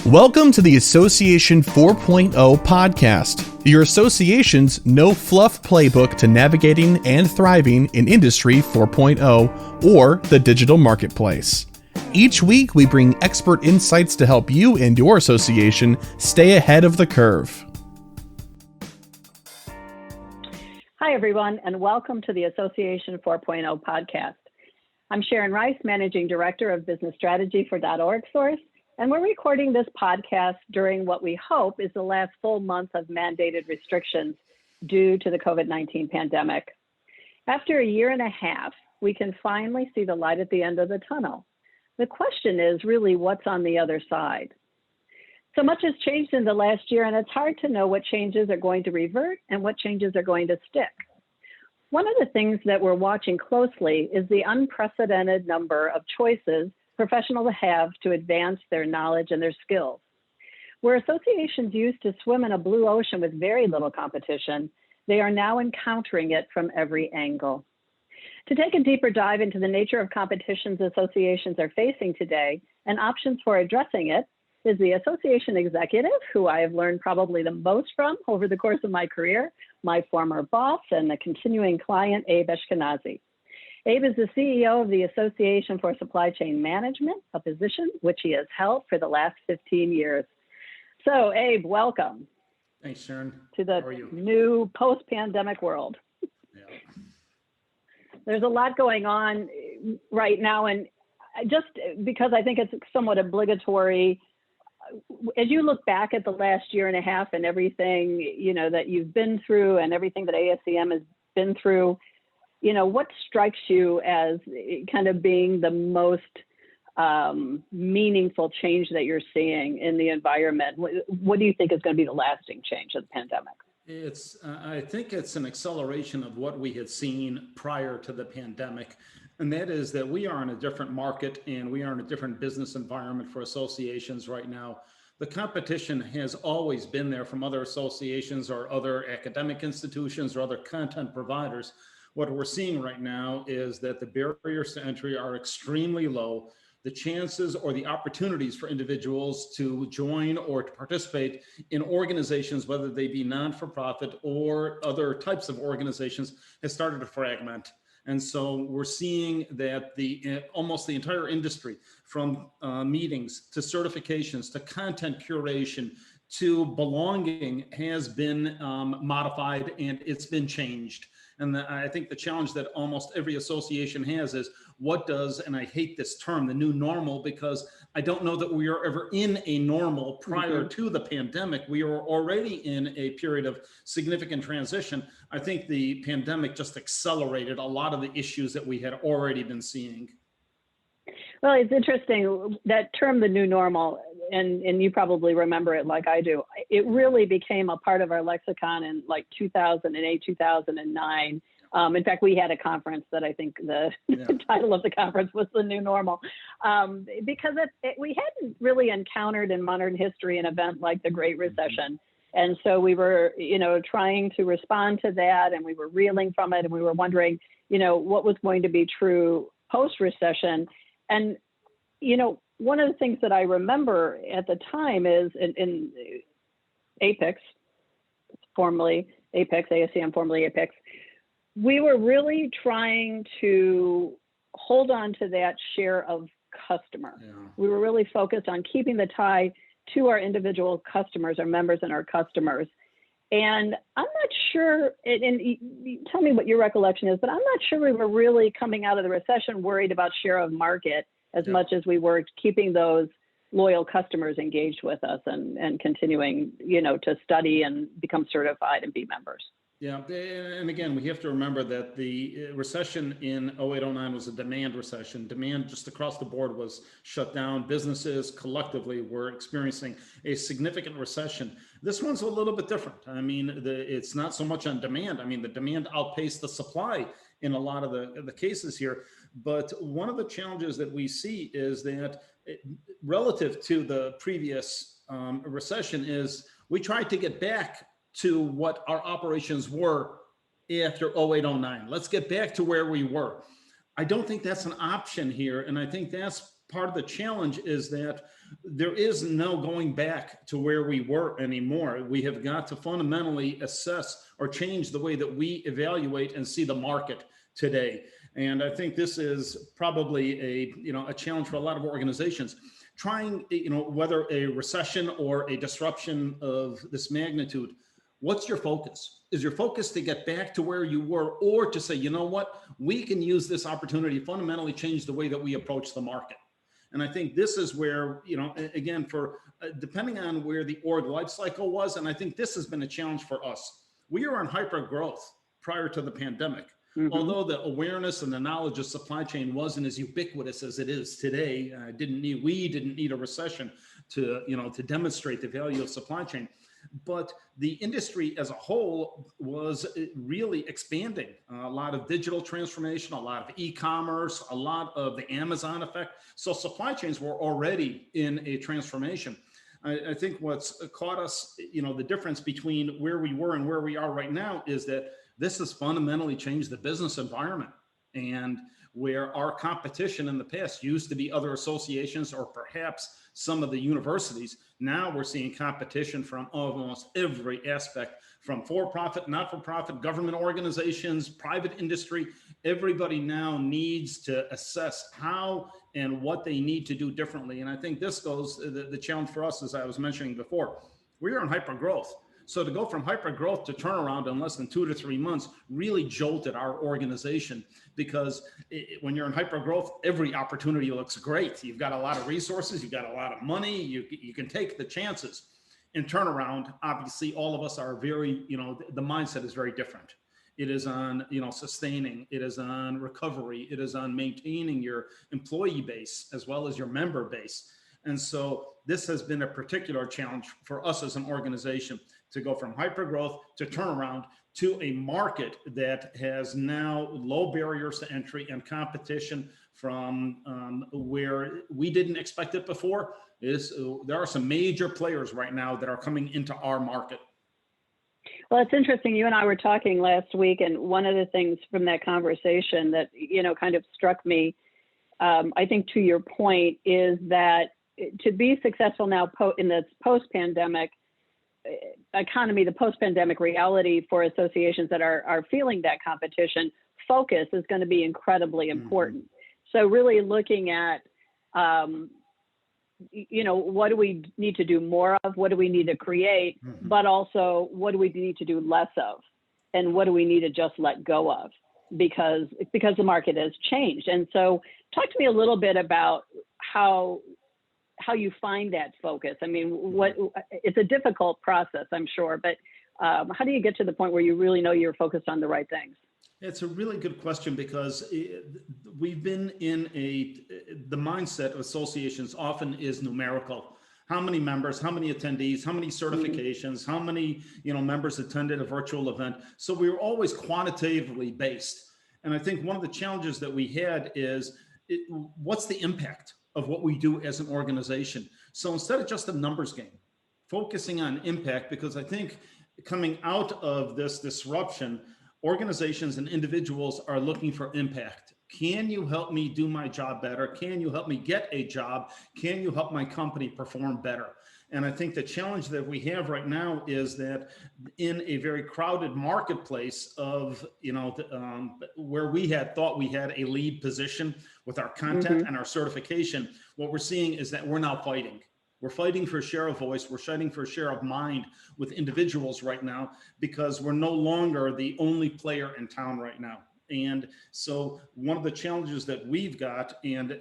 Welcome to the Association 4.0 podcast, your association's no-fluff playbook to navigating and thriving in Industry 4.0 or the digital marketplace. Each week, we bring expert insights to help you and your association stay ahead of the curve. Hi, everyone, and welcome to the Association 4.0 podcast. I'm Sharon Rice, Managing Director of Business Strategy for orgSource, and we're recording this podcast during what we hope is the last full month of mandated restrictions due to the COVID-19 pandemic. After a year and a half, we can finally see the light at the end of the tunnel. The question is really what's on the other side. So much has changed in the last year, and it's hard to know what changes are going to revert and what changes are going to stick. One of the things that we're watching closely is the unprecedented number of choices professionals have to advance their knowledge and their skills. Where associations used to swim in a blue ocean with very little competition, they are now encountering it from every angle. To take a deeper dive into the nature of competitions associations are facing today and options for addressing it is the association executive, who I have learned probably the most from over the course of my career, my former boss and the continuing client, Abe Eshkenazi. Abe is the CEO of the Association for Supply Chain Management, a position which he has held for the last 15 years. So Abe, welcome. Thanks, Sharon. To the new post-pandemic world. Yeah. There's a lot going on right now, and just because I think it's somewhat obligatory, as you look back at the last year and a half and everything, that you've been through and everything that ASCM has been through, what strikes you as kind of being the most meaningful change that you're seeing in the environment? What do you think is going to be the lasting change of the pandemic? I think it's an acceleration of what we had seen prior to the pandemic. And that is that we are in a different market and we are in a different business environment for associations right now. The competition has always been there from other associations or other academic institutions or other content providers. What we're seeing right now is that the barriers to entry are extremely low. The chances or the opportunities for individuals to join or to participate in organizations, whether they be non-for-profit or other types of organizations, has started to fragment. And so we're seeing that almost the entire industry, from meetings to certifications to content curation to belonging, has been modified and it's been changed. And I think the challenge that almost every association has is what does, and I hate this term, the new normal, because I don't know that we are ever in a normal prior to the pandemic. We are already in a period of significant transition. I think the pandemic just accelerated a lot of the issues that we had already been seeing. Well, it's interesting, that term, the new normal, and you probably remember it like I do. It really became a part of our lexicon in like 2008, 2009. In fact, we had a conference that I think the title of the conference was The New Normal, because we hadn't really encountered in modern history an event like the Great Recession. And so we were, trying to respond to that, and we were reeling from it, and we were wondering, what was going to be true post-recession. And, one of the things that I remember at the time is in Apex, formerly Apex, ASCM, formerly Apex, we were really trying to hold on to that share of customer. Yeah. We were really focused on keeping the tie to our individual customers, our members and our customers. And I'm not sure, and tell me what your recollection is, but I'm not sure we were really coming out of the recession worried about share of market as much as we were keeping those loyal customers engaged with us and continuing, to study and become certified and be members. Yeah, and again, we have to remember that the recession in 08-09 was a demand recession. Demand just across the board was shut down. Businesses collectively were experiencing a significant recession. This one's a little bit different. I mean, it's not so much on demand. I mean, the demand outpaced the supply in a lot of the cases here. But one of the challenges that we see is that relative to the previous recession is we tried to get back to what our operations were after 08-09. Let's get back to where we were. I don't think that's an option here. And I think that's part of the challenge is that there is no going back to where we were anymore. We have got to fundamentally assess or change the way that we evaluate and see the market today. And I think this is probably a challenge for a lot of organizations trying, whether a recession or a disruption of this magnitude. What's your focus? Is your focus to get back to where you were, or to say, you know what, we can use this opportunity to fundamentally change the way that we approach the market? And I think this is where, again, depending on where the org life cycle was, and I think this has been a challenge for us. We were in hyper growth prior to the pandemic. Mm-hmm. Although the awareness and the knowledge of supply chain wasn't as ubiquitous as it is today, we didn't need a recession to demonstrate the value of supply chain. But the industry as a whole was really expanding. A lot of digital transformation, a lot of e-commerce, a lot of the Amazon effect. So supply chains were already in a transformation. I think what's caught us, the difference between where we were and where we are right now is that this has fundamentally changed the business environment. And where our competition in the past used to be other associations or perhaps some of the universities, now we're seeing competition from almost every aspect, from for-profit, not-for-profit, government organizations, private industry. Everybody now needs to assess how and what they need to do differently. And I think this goes, the challenge for us, as I was mentioning before, we are in hyper growth. So to go from hyper growth to turnaround in less than 2 to 3 months really jolted our organization, because when you're in hyper growth, every opportunity looks great. You've got a lot of resources, you've got a lot of money, you can take the chances. In turnaround, obviously, all of us are very, the mindset is very different. It is on, sustaining, it is on recovery, it is on maintaining your employee base as well as your member base. And so this has been a particular challenge for us as an organization, to go from hypergrowth to turnaround to a market that has now low barriers to entry and competition from where we didn't expect it before. There are some major players right now that are coming into our market. Well, it's interesting. You and I were talking last week, and one of the things from that conversation that, kind of struck me, I think to your point, is that to be successful now in this post-pandemic economy, the post-pandemic reality for associations that are feeling that competition, focus is going to be incredibly important. Mm-hmm. So really looking at, what do we need to do more of? What do we need to create? Mm-hmm. But also, what do we need to do less of? And what do we need to just let go of? Because the market has changed. And so talk to me a little bit about how you find that focus. I mean, it's a difficult process, I'm sure, but how do you get to the point where you really know you're focused on the right things? It's a really good question, because we've been in the mindset of associations often is numerical. How many members, how many attendees, how many certifications, how many members attended a virtual event. So we were always quantitatively based. And I think one of the challenges that we had is what's the impact of what we do as an organization? So instead of just a numbers game, focusing on impact, because I think coming out of this disruption, organizations and individuals are looking for impact. Can you help me do my job better? Can you help me get a job? Can you help my company perform better? And I think the challenge that we have right now is that in a very crowded marketplace of, where we had thought we had a lead position with our content and our certification, what we're seeing is that we're now fighting. We're fighting for a share of voice. We're fighting for a share of mind with individuals right now, because we're no longer the only player in town right now. And so one of the challenges that we've got, and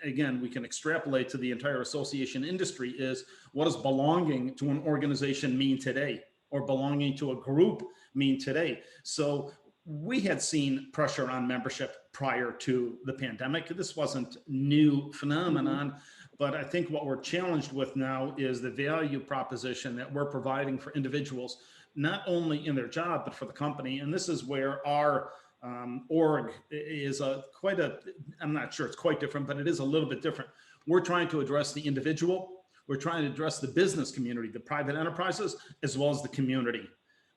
again, we can extrapolate to the entire association industry, is what does belonging to an organization mean today, or belonging to a group mean today? So we had seen pressure on membership prior to the pandemic. This wasn't new phenomenon, but I think what we're challenged with now is the value proposition that we're providing for individuals, not only in their job, but for the company. And this is where our org is I'm not sure it's quite different, but it is a little bit different. We're trying to address the individual. We're trying to address the business community, the private enterprises, as well as the community.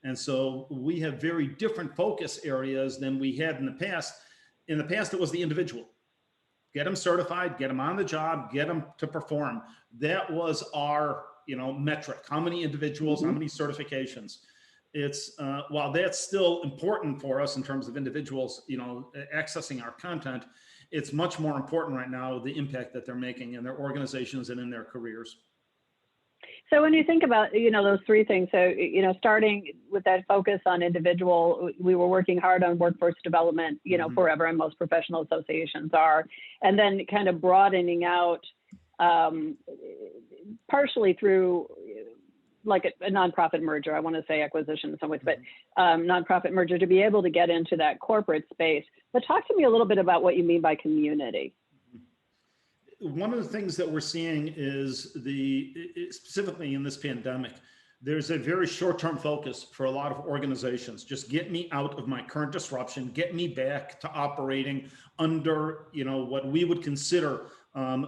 And so we have very different focus areas than we had in the past. In the past, it was the individual. get them certified, get them on the job, get them to perform. That was our, metric. How many individuals, how many certifications? It's while that's still important for us in terms of individuals, accessing our content, it's much more important right now the impact that they're making in their organizations and in their careers. So when you think about, those three things, so, starting with that focus on individual, we were working hard on workforce development, forever, and most professional associations are, and then kind of broadening out partially through like a nonprofit merger. I want to say acquisition in some ways, but nonprofit merger to be able to get into that corporate space. But talk to me a little bit about what you mean by community. One of the things that we're seeing is specifically in this pandemic, there's a very short-term focus for a lot of organizations. Just get me out of my current disruption, get me back to operating under, what we would consider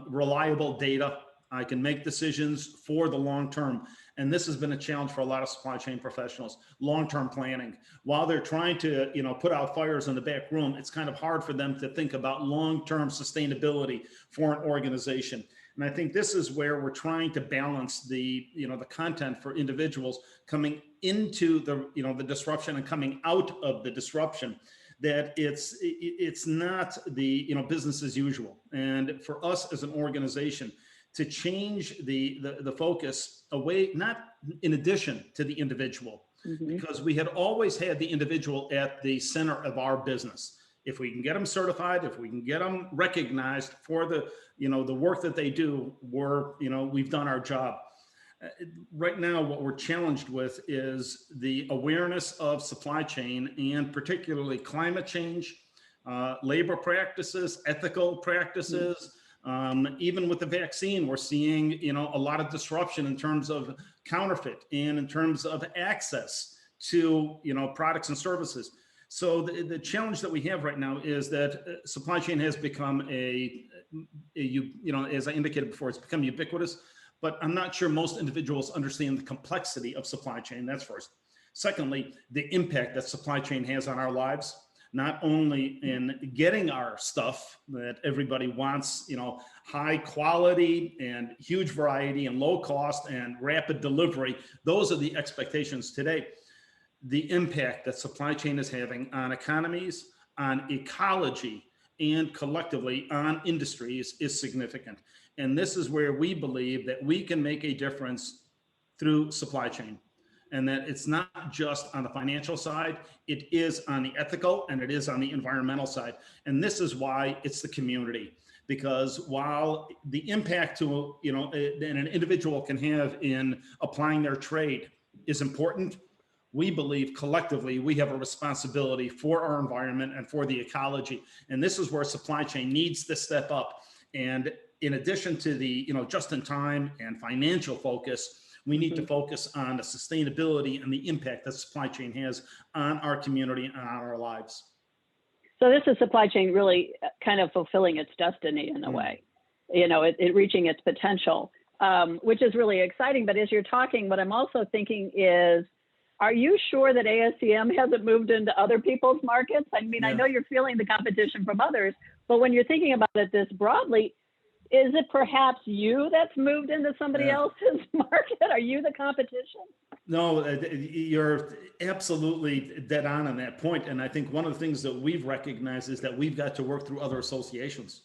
reliable data. I can make decisions for the long term. And this has been a challenge for a lot of supply chain professionals, long-term planning. While they're trying to, put out fires in the back room, it's kind of hard for them to think about long-term sustainability for an organization. And I think this is where we're trying to balance the content for individuals coming into the disruption and coming out of the disruption, that it's not the, business as usual. And for us as an organization, to change the focus away, not in addition to the individual, because we had always had the individual at the center of our business. If we can get them certified, if we can get them recognized for the, the work that they do, we've done our job. Right now, what we're challenged with is the awareness of supply chain, and particularly climate change, labor practices, ethical practices. Even with the vaccine, we're seeing, a lot of disruption in terms of counterfeit and in terms of access to, products and services. So the challenge that we have right now is that supply chain has become as I indicated before, it's become ubiquitous, but I'm not sure most individuals understand the complexity of supply chain. That's first. Secondly, the impact that supply chain has on our lives, not only in getting our stuff that everybody wants, high quality and huge variety and low cost and rapid delivery. Those are the expectations today. The impact that supply chain is having on economies, on ecology, and collectively on industries is significant. And this is where we believe that we can make a difference through supply chain. And that it's not just on the financial side, it is on the ethical and it is on the environmental side. And this is why it's the community, because while the impact to, that an individual can have in applying their trade is important, we believe collectively we have a responsibility for our environment and for the ecology. And this is where supply chain needs to step up. And in addition to the, just in time and financial focus, we need to focus on the sustainability and the impact that supply chain has on our community and on our lives. So this is supply chain really kind of fulfilling its destiny in a way, it reaching its potential, which is really exciting. But as you're talking, what I'm also thinking is, are you sure that ASCM hasn't moved into other people's markets? I mean, I know you're feeling the competition from others, but when you're thinking about it this broadly, is it perhaps you that's moved into somebody else's market? Are you the competition? No, you're absolutely dead on that point. And I think one of the things that we've recognized is that we've got to work through other associations,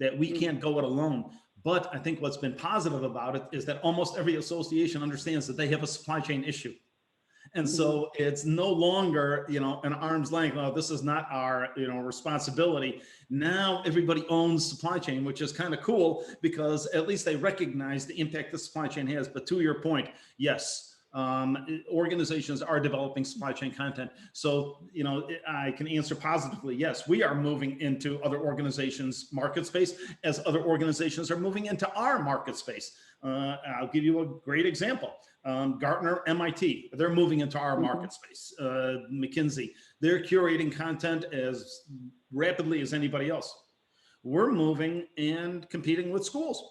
that we can't go it alone. But I think what's been positive about it is that almost every association understands that they have a supply chain issue. And so it's no longer, an arm's length. Oh, this is not our, responsibility. Now everybody owns supply chain, which is kind of cool because at least they recognize the impact the supply chain has. But to your point, yes, organizations are developing supply chain content. So, I can answer positively. Yes, we are moving into other organizations' market space as other organizations are moving into our market space. I'll give you a great example. Gartner, MIT, they're moving into our market space. McKinsey, they're curating content as rapidly as anybody else. We're moving and competing with schools.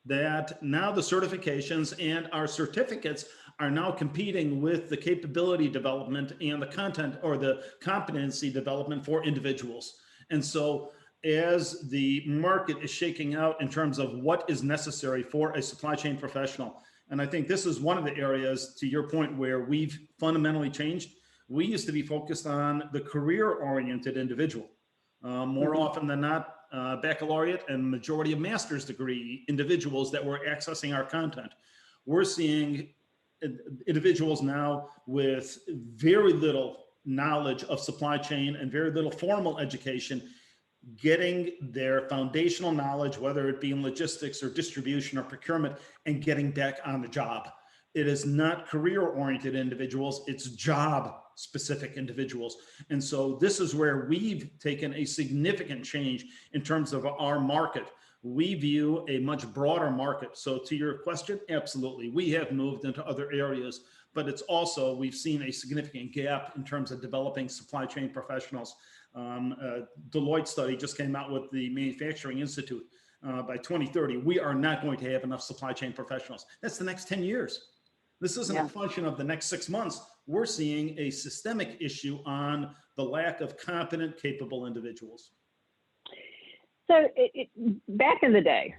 That now the certifications and our certificates are now competing with the capability development and the content or the competency development for individuals. And so as the market is shaking out in terms of what is necessary for a supply chain professional. And I think this is one of the areas, to your point, where we've fundamentally changed. We used to be focused on the career-oriented individual. More often than not, baccalaureate and majority of master's degree individuals that were accessing our content. We're seeing individuals now with very little knowledge of supply chain and very little formal education getting their foundational knowledge, whether it be in logistics or distribution or procurement, and getting back on the job. It is not career-oriented individuals, it's job-specific individuals. And so this is where we've taken a significant change in terms of our market. We view a much broader market. So to your question, absolutely, we have moved into other areas, but it's also, we've seen a significant gap in terms of developing supply chain professionals. Deloitte study just came out with the Manufacturing Institute. By 2030, we are not going to have enough supply chain professionals. That's the next 10 years. This isn't a function of the next 6 months. We're seeing a systemic issue on the lack of competent, capable individuals. So back in the day,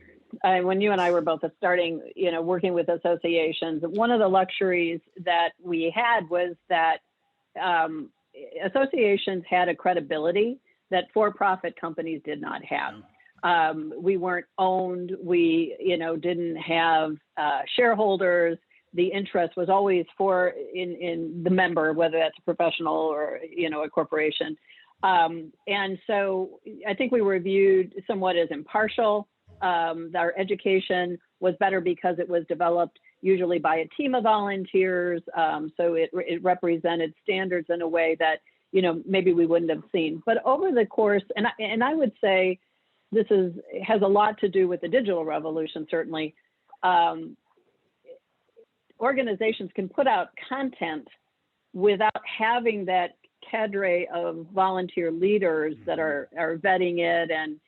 when you and I were both starting, working with associations, one of the luxuries that we had was that associations had a credibility that for-profit companies did not have. We weren't owned. We, didn't have shareholders. The interest was always in the member, whether that's a professional or, a corporation. And so I think we were viewed somewhat as impartial. Our education was better because it was developed usually by a team of volunteers. So it represented standards in a way that, maybe we wouldn't have seen. But over the course, and I would say this has a lot to do with the digital revolution, certainly. Organizations can put out content without having that cadre of volunteer leaders that are vetting it, and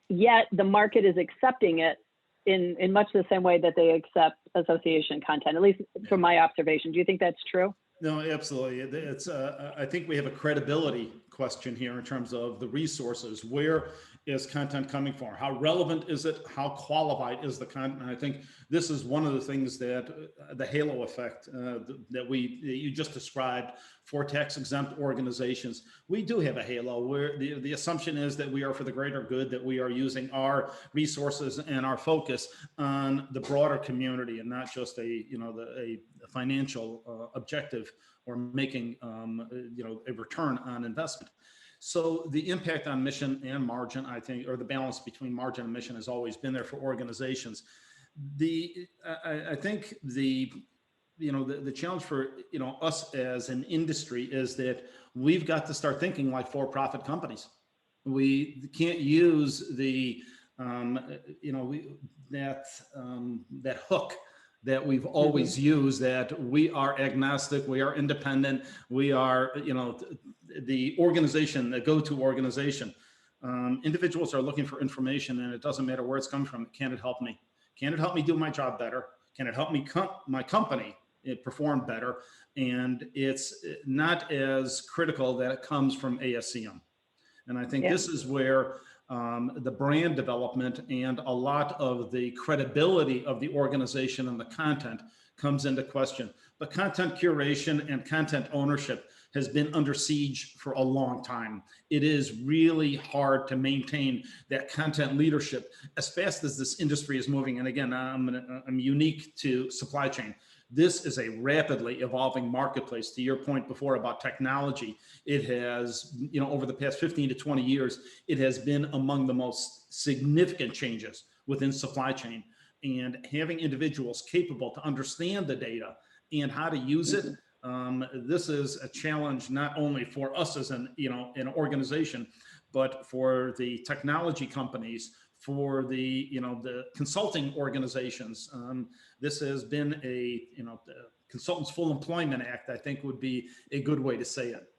yet the market is accepting it in much the same way that they accept association content, at least from my observation. Do you think that's true? No, absolutely. It's I think we have a credibility question here in terms of the resources. Where is content coming from? How relevant is it? How qualified is the content? And I think this is one of the things that the halo effect that you just described for tax-exempt organizations. We do have a halo where the assumption is that we are for the greater good, that we are using our resources and our focus on the broader community and not just a financial objective or making a return on investment. So the impact on mission and margin, I think, or the balance between margin and mission has always been there for organizations. I think the challenge for us as an industry is that we've got to start thinking like for-profit companies. We can't use that hook that we've always used, that we are agnostic, we are independent, we are the organization, the go-to organization. Individuals are looking for information, and it doesn't matter where it's coming from. Can it help me? Can it help me do my job better? Can it help me my company perform better? And it's not as critical that it comes from ASCM. And I think this is where the brand development and a lot of the credibility of the organization and the content comes into question. But content curation and content ownership has been under siege for a long time. It is really hard to maintain that content leadership as fast as this industry is moving. And again, I'm unique to supply chain. This is a rapidly evolving marketplace. To your point before about technology, it has, over the past 15 to 20 years, it has been among the most significant changes within supply chain. And having individuals capable to understand the data and how to use it, this is a challenge not only for us as an organization, but for the technology companies, for the consulting organizations. This has been the Consultants Full Employment Act, I think, would be a good way to say it.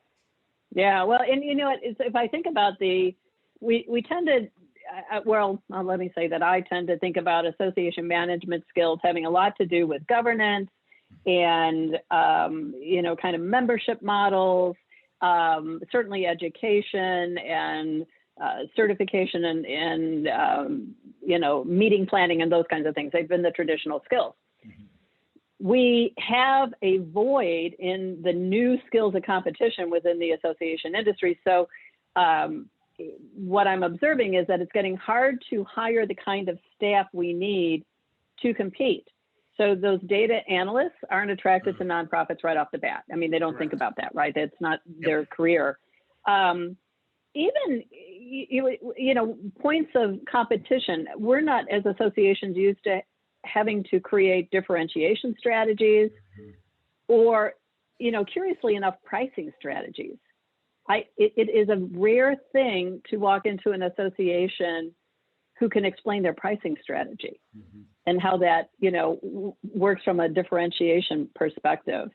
Yeah, well, and if I think about we tend to, let me say that I tend to think about association management skills having a lot to do with governance and, kind of membership models, certainly education and certification and meeting planning and those kinds of things. They've been the traditional skills. We have a void in the new skills of competition within the association industry. So what I'm observing is that it's getting hard to hire the kind of staff we need to compete. So those data analysts aren't attracted to nonprofits right off the bat. I mean, they don't think about that, right? It's not their career. Even, points of competition, we're not as associations used to having to create differentiation strategies or, curiously enough, pricing strategies. It is a rare thing to walk into an association who can explain their pricing strategy and how that, works from a differentiation perspective.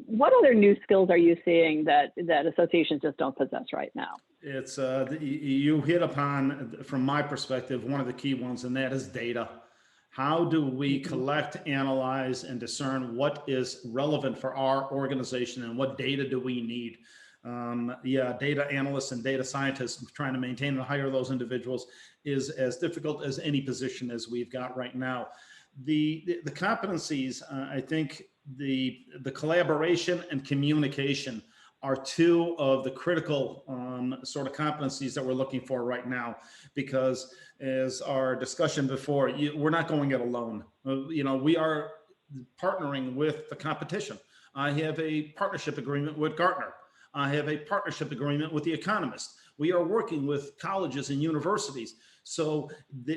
What other new skills are you seeing that associations just don't possess right now? It's you hit upon, from my perspective, one of the key ones, and that is data. How do we collect, analyze, and discern what is relevant for our organization, and what data do we need? Data analysts and data scientists, trying to maintain and hire those individuals is as difficult as any position as we've got right now. The competencies, I think the collaboration and communication are two of the critical sort of competencies that we're looking for right now, because as our discussion before, we're not going it alone. We are partnering with the competition. I have a partnership agreement with Gartner. I have a partnership agreement with The Economist. We are working with colleges and universities. So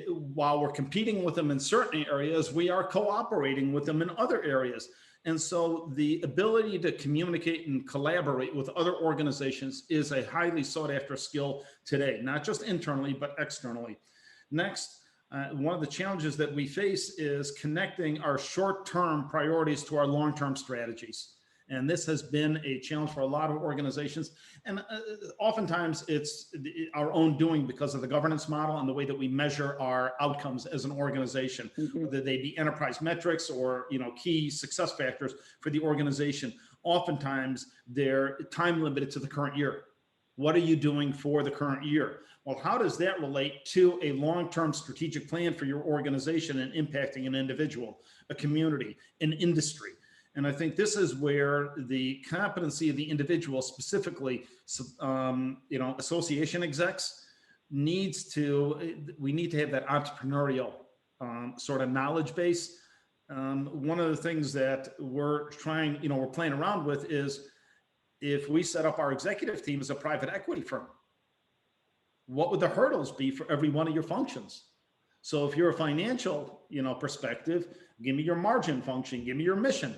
while we're competing with them in certain areas, we are cooperating with them in other areas. And so the ability to communicate and collaborate with other organizations is a highly sought after skill today, not just internally, but externally. Next, one of the challenges that we face is connecting our short-term priorities to our long-term strategies. And this has been a challenge for a lot of organizations. And oftentimes it's our own doing because of the governance model and the way that we measure our outcomes as an organization, whether they be enterprise metrics or key success factors for the organization. Oftentimes they're time limited to the current year. What are you doing for the current year? Well, how does that relate to a long-term strategic plan for your organization and impacting an individual, a community, an industry? And I think this is where the competency of the individual, specifically, association execs, we need to have that entrepreneurial sort of knowledge base. One of the things that we're playing around with is, if we set up our executive team as a private equity firm, what would the hurdles be for every one of your functions? So if you're a financial, perspective, give me your margin function, give me your mission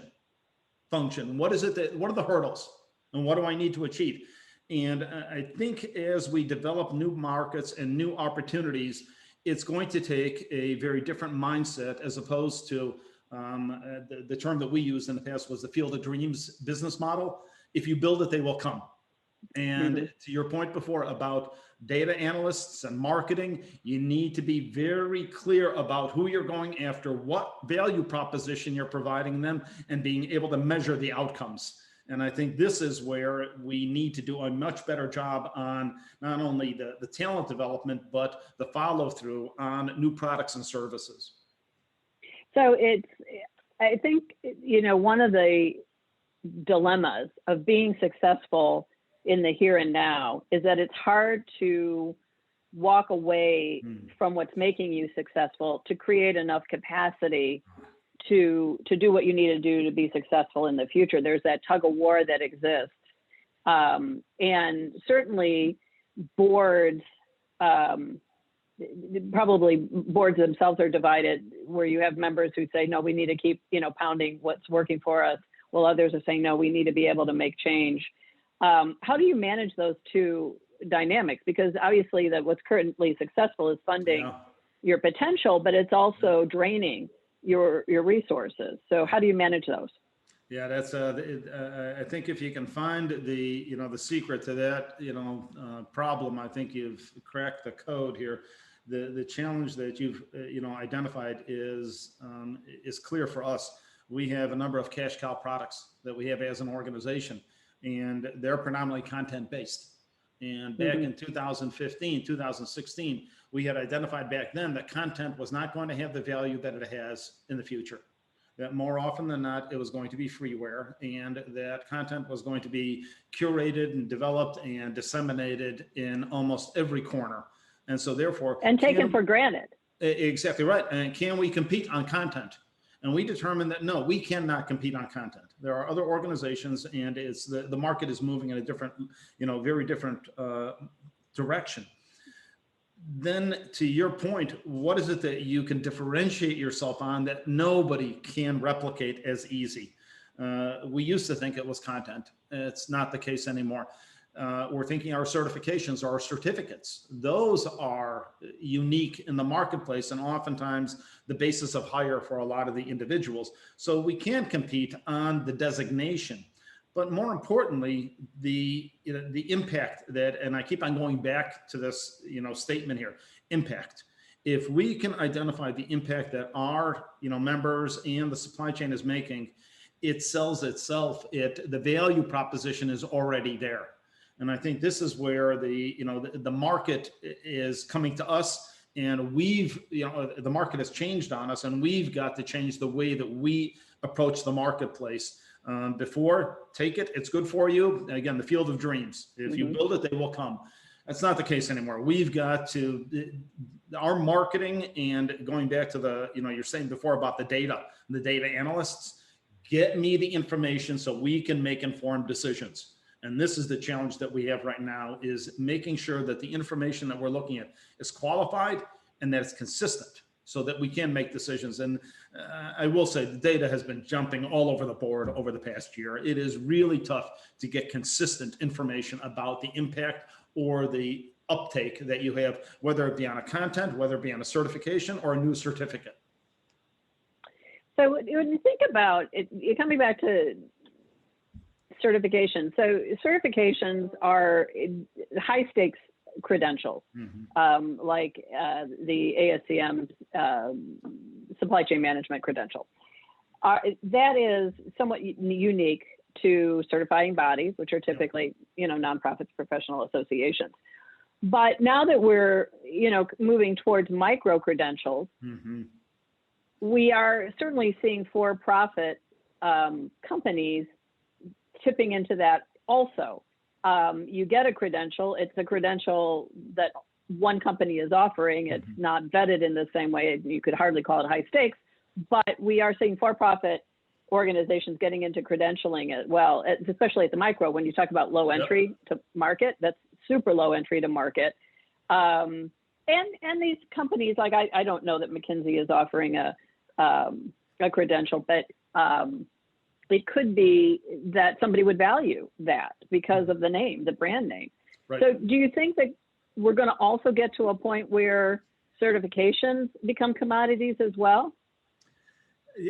function. What are the hurdles and what do I need to achieve? And I think as we develop new markets and new opportunities, it's going to take a very different mindset, as opposed to the term that we used in the past was the field of dreams business model. If you build it, they will come. And to your point before about data analysts and marketing, you need to be very clear about who you're going after, what value proposition you're providing them, and being able to measure the outcomes. And I think this is where we need to do a much better job on not only the talent development, but the follow through on new products and services. So I think, one of the dilemmas of being successful in the here and now is that it's hard to walk away from what's making you successful to create enough capacity to do what you need to do to be successful in the future. There's that tug of war that exists. And certainly boards, probably boards themselves are divided, where you have members who say, no, we need to keep, pounding what's working for us, while others are saying, no, we need to be able to make change. How do you manage those two dynamics? Because obviously what's currently successful is funding your potential, but it's also draining your resources. So how do you manage those? Yeah, that's I think if you can find the secret to that problem, I think you've cracked the code here. The challenge that you've identified is clear for us. We have a number of cash cow products that we have as an organization, and they're predominantly content based. And back in 2015, 2016, we had identified back then that content was not going to have the value that it has in the future. That more often than not, it was going to be freeware, and that content was going to be curated and developed and disseminated in almost every corner. And so therefore— And taken for granted. Exactly right. And can we compete on content? And we determined that no, we cannot compete on content. There are other organizations, and it's the market is moving in a different, very different direction. Then to your point, what is it that you can differentiate yourself on that nobody can replicate as easy? We used to think it was content. It's not the case anymore. We're thinking our certifications or our certificates. Those are unique in the marketplace and oftentimes the basis of hire for a lot of the individuals. So we can compete on the designation. But more importantly, the impact that, and I keep on going back to this, statement here, impact. If we can identify the impact that our, members and the supply chain is making, it sells itself. The value proposition is already there. And I think this is where the market is coming to us, and the market has changed on us, and we've got to change the way that we approach the marketplace. Before, take it, it's good for you. Again, the field of dreams. If you build it, they will come. That's not the case anymore. We've got to, our marketing, and going back to you're saying before about the data analysts, get me the information so we can make informed decisions. And this is the challenge that we have right now, is making sure that the information that we're looking at is qualified and that it's consistent so that we can make decisions. And I will say the data has been jumping all over the board over the past year. It is really tough to get consistent information about the impact or the uptake that you have, whether it be on a content, whether it be on a certification or a new certificate. So when you think about it, you're coming back to certification. So certifications are high stakes credentials, like the ASCM supply chain management credential. That is somewhat unique to certifying bodies, which are typically, nonprofits, professional associations. But now that we're, moving towards micro credentials, we are certainly seeing for-profit companies tipping into that also. You get a credential, it's a credential that one company is offering. It's not vetted in the same way. You could hardly call it high stakes, but we are seeing for-profit organizations getting into credentialing as well, especially at the micro. When you talk about low entry to market, that's super low entry to market. And these companies, like I don't know that McKinsey is offering a credential, but it could be that somebody would value that because of the name, the brand name. Right. So do you think that we're going to also get to a point where certifications become commodities as well?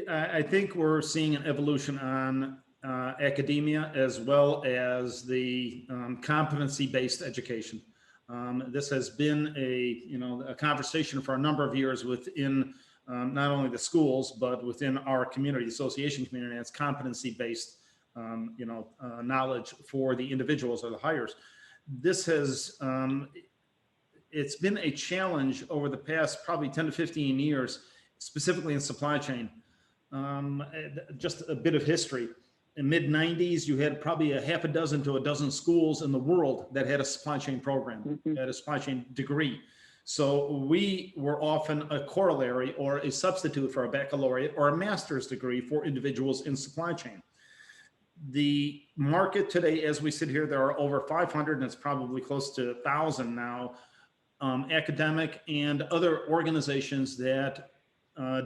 I think we're seeing an evolution on academia as well as the competency-based education. This has been a conversation for a number of years within not only the schools, but within our community, association community. It's competency-based, knowledge for the individuals or the hires. This has, it's been a challenge over the past probably 10 to 15 years, specifically in supply chain. Just a bit of history. In mid-90s, you had probably a half a dozen to a dozen schools in the world that had a supply chain program, had a supply chain degree. So we were often a corollary or a substitute for a baccalaureate or a master's degree for individuals in supply chain. The market today, as we sit here, there are over 500, and it's probably close to 1,000 now, academic and other organizations that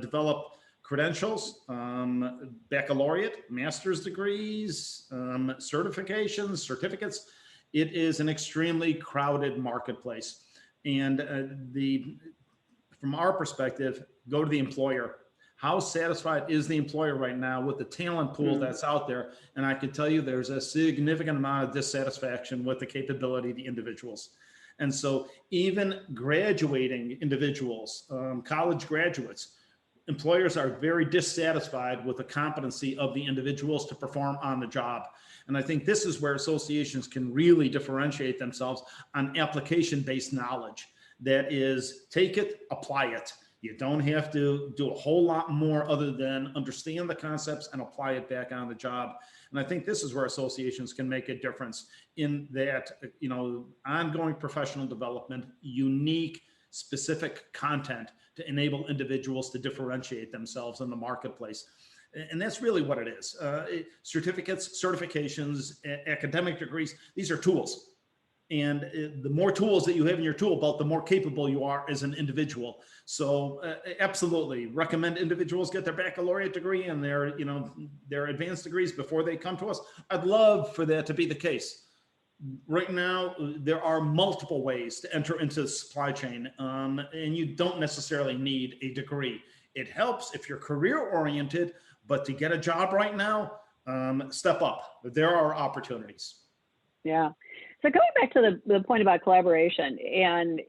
develop credentials, baccalaureate, master's degrees, certifications, certificates. It is an extremely crowded marketplace. And from our perspective, go to the employer. How satisfied is the employer right now with the talent pool that's out there? And I can tell you there's a significant amount of dissatisfaction with the capability of the individuals. And so even graduating individuals, college graduates, employers are very dissatisfied with the competency of the individuals to perform on the job. And I think this is where associations can really differentiate themselves on application-based knowledge. That is, take it, apply it. You don't have to do a whole lot more other than understand the concepts and apply it back on the job. And I think this is where associations can make a difference in that, ongoing professional development, unique, specific content to enable individuals to differentiate themselves in the marketplace. And that's really what it is. Certificates, certifications, academic degrees, these are tools. And the more tools that you have in your tool belt, the more capable you are as an individual. So absolutely recommend individuals get their baccalaureate degree and their advanced degrees before they come to us. I'd love for that to be the case. Right now, there are multiple ways to enter into the supply chain, and you don't necessarily need a degree. It helps if you're career oriented, but to get a job right now, step up. There are opportunities. Yeah. So going back to the point about collaboration, and,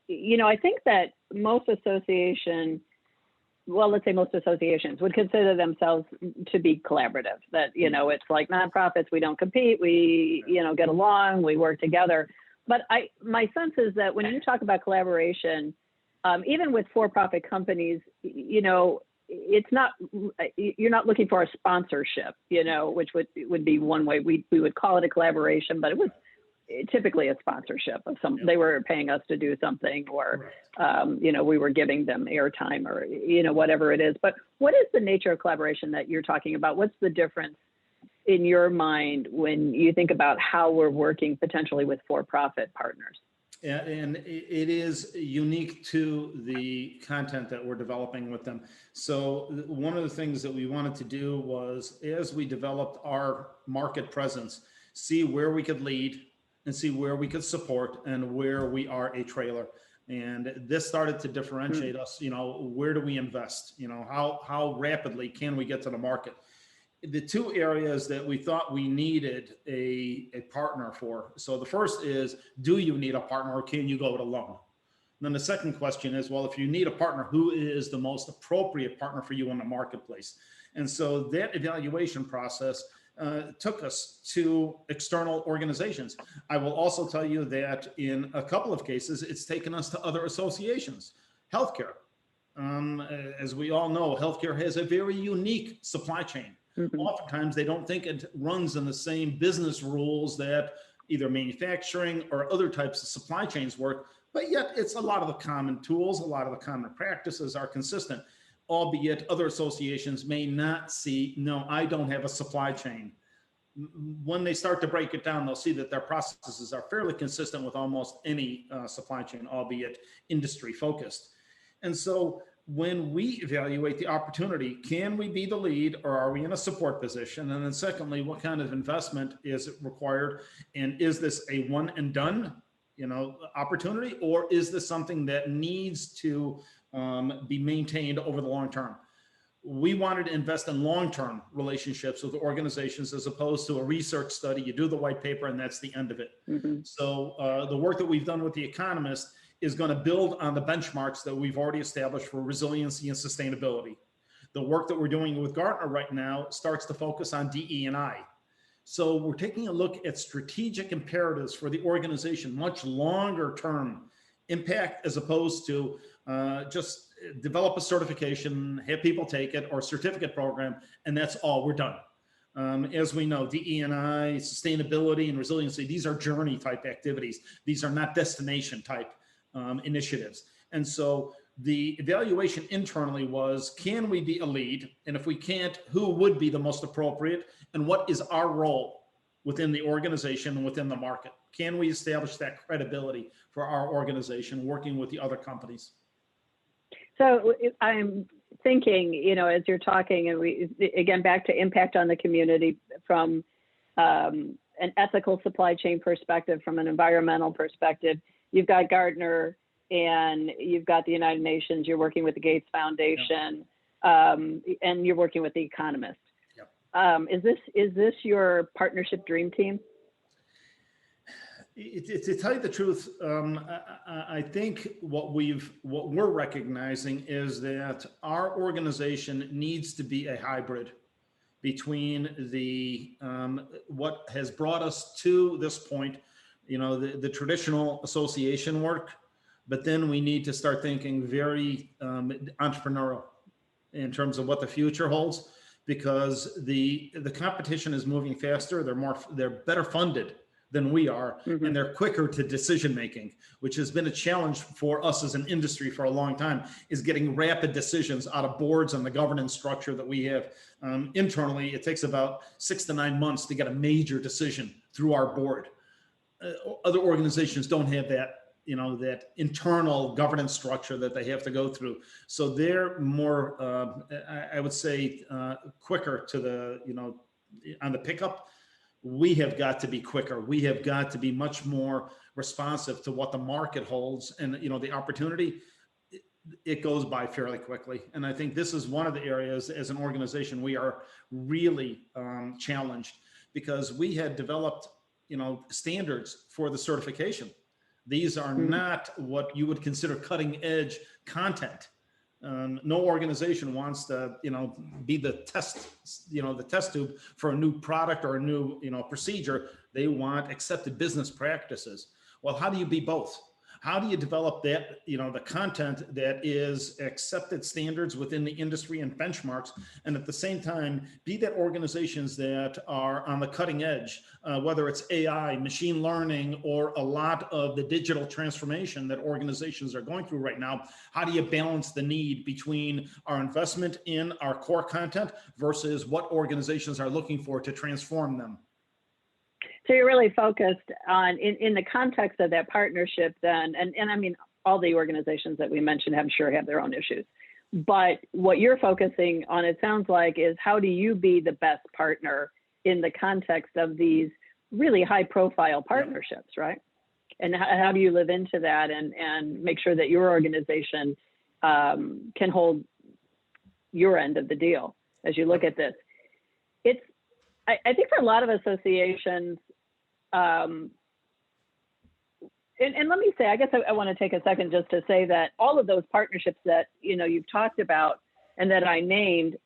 I think that most associations would consider themselves to be collaborative, that, it's like nonprofits, we don't compete, we, get along, we work together. But my sense is that when you talk about collaboration, even with for-profit companies, it's not, you're not looking for a sponsorship, which would be one way we would call it a collaboration, but it was typically a sponsorship of some, they were paying us to do something, or, we were giving them airtime, or, whatever it is. But what is the nature of collaboration that you're talking about? What's the difference in your mind when you think about how we're working potentially with for-profit partners? Yeah, and it is unique to the content that we're developing with them. So one of the things that we wanted to do was, as we developed our market presence, see where we could lead and see where we could support and where we are a trailer. And this started to differentiate us, where do we invest? How rapidly can we get to the market? The two areas that we thought we needed a partner for. So the first is, do you need a partner, or can you go it alone? And then the second question is, well, if you need a partner, who is the most appropriate partner for you in the marketplace? And so that evaluation process took us to external organizations. I will also tell you that in a couple of cases, it's taken us to other associations. Healthcare. As we all know, healthcare has a very unique supply chain. Oftentimes, they don't think it runs in the same business rules that either manufacturing or other types of supply chains work, but yet it's a lot of the common tools, a lot of the common practices are consistent, albeit other associations may not see, no, I don't have a supply chain. When they start to break it down, they'll see that their processes are fairly consistent with almost any supply chain, albeit industry focused. And so when we evaluate the opportunity, can we be the lead, or are we in a support position? And then secondly, what kind of investment is required? And is this a one and done, opportunity, or is this something that needs to be maintained over the long term? We wanted to invest in long-term relationships with organizations as opposed to a research study. You do the white paper and that's the end of it. So the work that we've done with The Economist is going to build on the benchmarks that we've already established for resiliency and sustainability. The work that we're doing with Gartner right now starts to focus on DE&I. So we're taking a look at strategic imperatives for the organization, much longer term impact, as opposed to just develop a certification, have people take it, or certificate program, and that's all, we're done. As we know, DE&I, sustainability, and resiliency, these are journey type activities. These are not destination type initiatives. And so the evaluation internally was, can we be a lead? And if we can't, who would be the most appropriate? And what is our role within the organization and within the market? Can we establish that credibility for our organization working with the other companies? So I'm thinking, as you're talking, and we, again, back to impact on the community from an ethical supply chain perspective, from an environmental perspective. You've got Gartner and you've got the United Nations, you're working with the Gates Foundation, and you're working with The Economist. Is this your partnership dream team? To tell you the truth, I think what we're recognizing is that our organization needs to be a hybrid between the what has brought us to this point, the traditional association work, but then we need to start thinking very entrepreneurial in terms of what the future holds, because the competition is moving faster. They're better funded than we are, and they're quicker to decision making, which has been a challenge for us as an industry for a long time, is getting rapid decisions out of boards and the governance structure that we have. Internally, it takes about 6 to 9 months to get a major decision through our board. Other organizations don't have that, that internal governance structure that they have to go through. So they're more, I would say, quicker to the, on the pickup. We have got to be quicker. We have got to be much more responsive to what the market holds, and the opportunity. It goes by fairly quickly, and I think this is one of the areas as an organization we are really challenged, because we had developed standards for the certification. These are not what you would consider cutting edge content. No organization wants to, be the test tube for a new product or a new, procedure. They want accepted business practices. Well, how do you be both? How do you develop that, the content that is accepted standards within the industry and benchmarks, and at the same time be that organizations that are on the cutting edge, whether it's AI, machine learning, or a lot of the digital transformation that organizations are going through right now? How do you balance the need between our investment in our core content versus what organizations are looking for to transform them? So you're really focused on, in the context of that partnership then, and I mean, all the organizations that we mentioned, I'm sure, have their own issues. But what you're focusing on, it sounds like, is how do you be the best partner in the context of these really high profile partnerships, right? And how do you live into that and make sure that your organization can hold your end of the deal as you look at this? I think for a lot of associations, and let me say, I guess I want to take a second just to say that all of those partnerships that you've talked about and that I named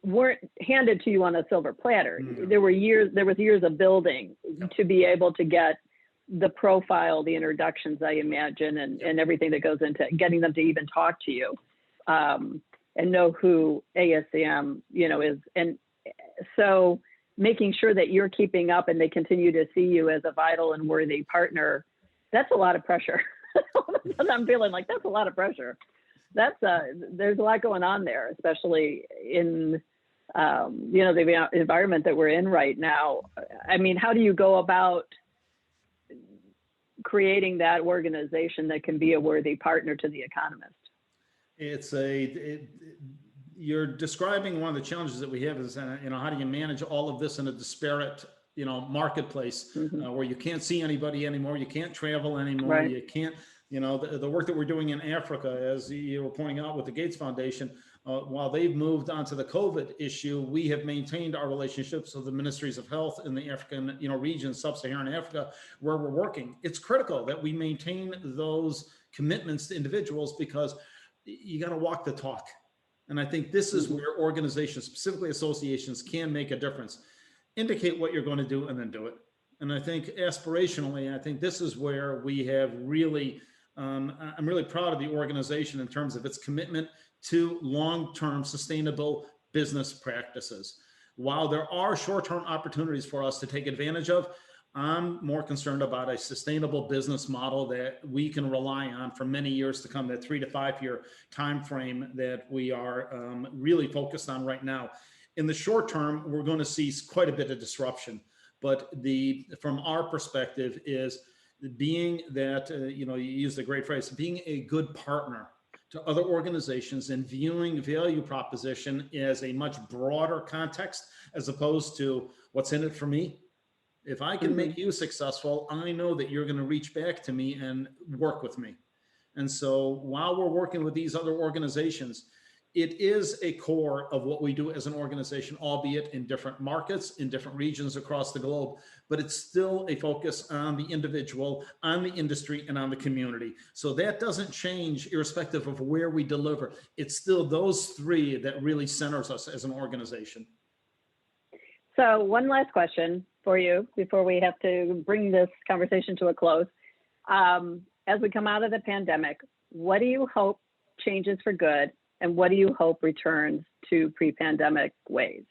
weren't handed to you on a silver platter. There was years of building to be able to get the profile, the introductions, I imagine, and everything that goes into getting them to even talk to you and know who ASCM is. And so making sure that you're keeping up and they continue to see you as a vital and worthy partner, that's a lot of pressure. I'm feeling like that's a lot of pressure. There's a lot going on there, especially in the environment that we're in right now. I mean, how do you go about creating that organization that can be a worthy partner to The Economist? You're describing one of the challenges that we have is, how do you manage all of this in a disparate, marketplace where you can't see anybody anymore, you can't travel anymore, right. You can't, the work that we're doing in Africa, as you were pointing out with the Gates Foundation, while they've moved on to the COVID issue, we have maintained our relationships with the ministries of health in the African, region, sub-Saharan Africa, where we're working. It's critical that we maintain those commitments to individuals, because you got to walk the talk. And I think this is where organizations, specifically associations, can make a difference. Indicate what you're going to do and then do it. And I think aspirationally, I think this is where we have really, I'm really proud of the organization in terms of its commitment to long-term sustainable business practices. While there are short-term opportunities for us to take advantage of, I'm more concerned about a sustainable business model that we can rely on for many years to come, that 3 to 5 year time frame that we are really focused on right now. In the short term, we're going to see quite a bit of disruption, but from our perspective is being that, you used the great phrase, being a good partner to other organizations and viewing value proposition as a much broader context, as opposed to what's in it for me. If I can make you successful, I know that you're going to reach back to me and work with me. And so while we're working with these other organizations, it is a core of what we do as an organization, albeit in different markets, in different regions across the globe, but it's still a focus on the individual, on the industry, and on the community. So that doesn't change irrespective of where we deliver. It's still those three that really centers us as an organization. So one last question for you before we have to bring this conversation to a close. As we come out of the pandemic, what do you hope changes for good? And what do you hope returns to pre-pandemic ways?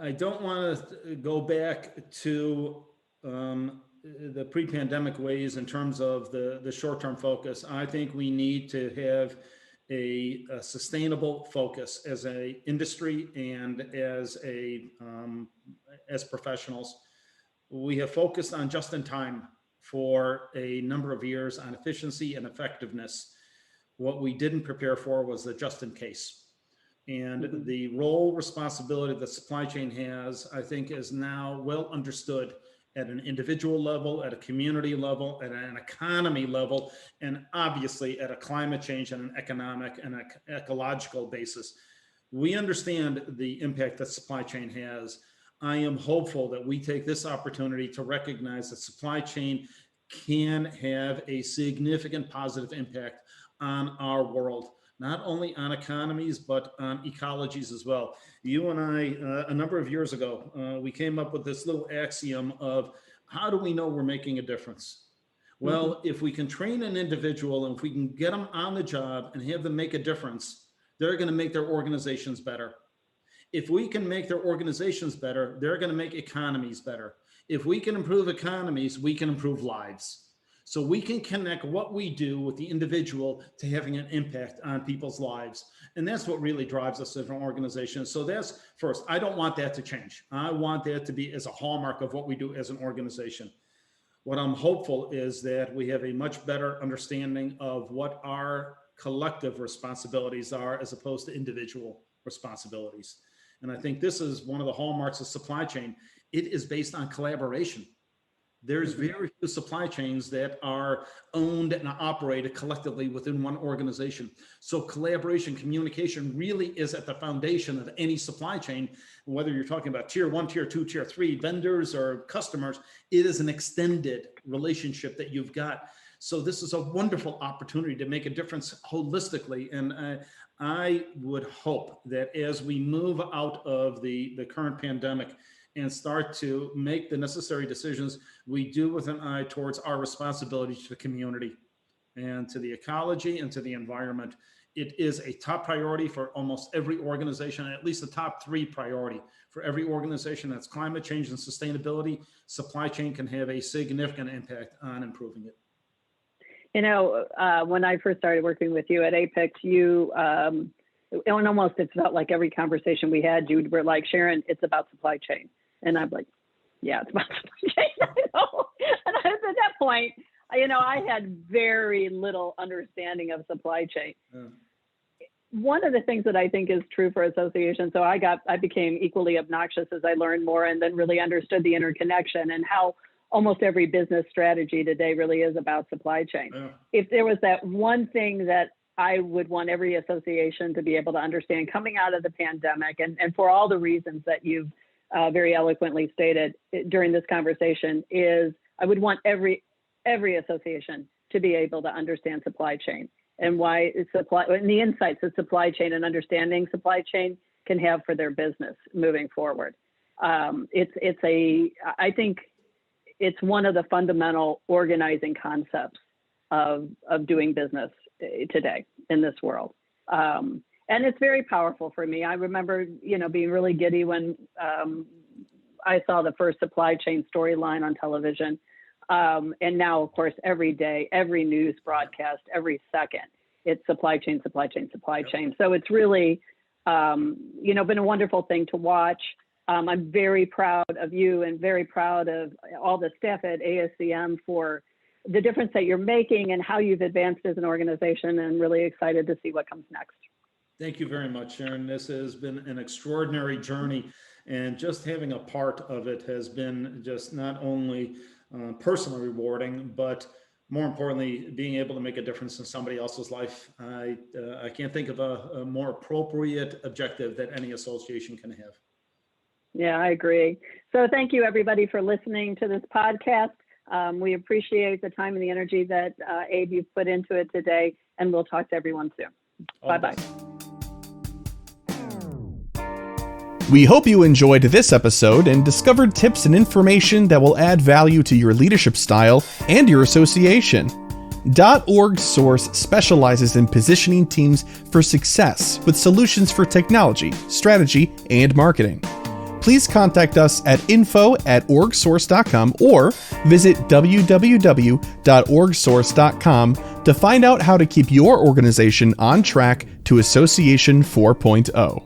I don't want to go back to the pre-pandemic ways in terms of the short-term focus. I think we need to have a sustainable focus as an industry and as professionals. We have focused on just in time for a number of years on efficiency and effectiveness. What we didn't prepare for was the just in case. And the role responsibility that supply chain has, I think, is now well understood at an individual level, at a community level, at an economy level, and obviously at a climate change and an economic and ecological basis. We understand the impact that supply chain has. I am hopeful that we take this opportunity to recognize that supply chain can have a significant positive impact on our world, not only on economies, but on ecologies as well. You and I, a number of years ago, we came up with this little axiom of how do we know we're making a difference? Well, if we can train an individual and if we can get them on the job and have them make a difference, they're going to make their organizations better. If we can make their organizations better, they're going to make economies better. If we can improve economies, we can improve lives. So we can connect what we do with the individual to having an impact on people's lives. And that's what really drives us as an organization. So that's first, I don't want that to change. I want that to be as a hallmark of what we do as an organization. What I'm hopeful is that we have a much better understanding of what our collective responsibilities are as opposed to individual responsibilities. And I think this is one of the hallmarks of supply chain. It is based on collaboration. There's very few supply chains that are owned and operated collectively within one organization. So collaboration, communication really is at the foundation of any supply chain, whether you're talking about tier 1, tier 2, tier 3 vendors or customers. It is an extended relationship that you've got. So this is a wonderful opportunity to make a difference holistically. And I would hope that as we move out of the current pandemic and start to make the necessary decisions, we do with an eye towards our responsibility to the community and to the ecology and to the environment. It is a top priority for almost every organization, at least the top 3 priority for every organization. That's climate change and sustainability. Supply chain can have a significant impact on improving it. You know, when I first started working with you at Apex, you, and almost it felt like every conversation we had, you were like, Sharon, it's about supply chain. And I'm like, yeah, it's about supply chain. I know. And at that point, you know, I had very little understanding of supply chain. One of the things that I think is true for associations, so I became equally obnoxious as I learned more and then really understood the interconnection and how almost every business strategy today really is about supply chain. If there was that one thing that I would want every association to be able to understand coming out of the pandemic, and for all the reasons that you've very eloquently stated during this conversation, is I would want every association to be able to understand supply chain and why and the insights that supply chain and understanding supply chain can have for their business moving forward. I think it's one of the fundamental organizing concepts of doing business today in this world. And it's very powerful for me. I remember, you know, being really giddy when I saw the first supply chain storyline on television. And now, of course, every day, every news broadcast, every second, it's supply chain, supply chain, supply chain. So it's really, you know, been a wonderful thing to watch. I'm very proud of you and very proud of all the staff at ASCM for the difference that you're making and how you've advanced as an organization, and really excited to see what comes next. Thank you very much, Sharon. This has been an extraordinary journey, and just having a part of it has been just not only personally rewarding, but more importantly, being able to make a difference in somebody else's life. I can't think of a more appropriate objective that any association can have. Yeah, I agree. So thank you, everybody, for listening to this podcast. We appreciate the time and the energy that Abe, you've put into it today, and we'll talk to everyone soon. Bye-bye. We hope you enjoyed this episode and discovered tips and information that will add value to your leadership style and your association. orgSource specializes in positioning teams for success with solutions for technology, strategy, and marketing. Please contact us at info@orgsource.com or visit www.orgsource.com to find out how to keep your organization on track to Association 4.0.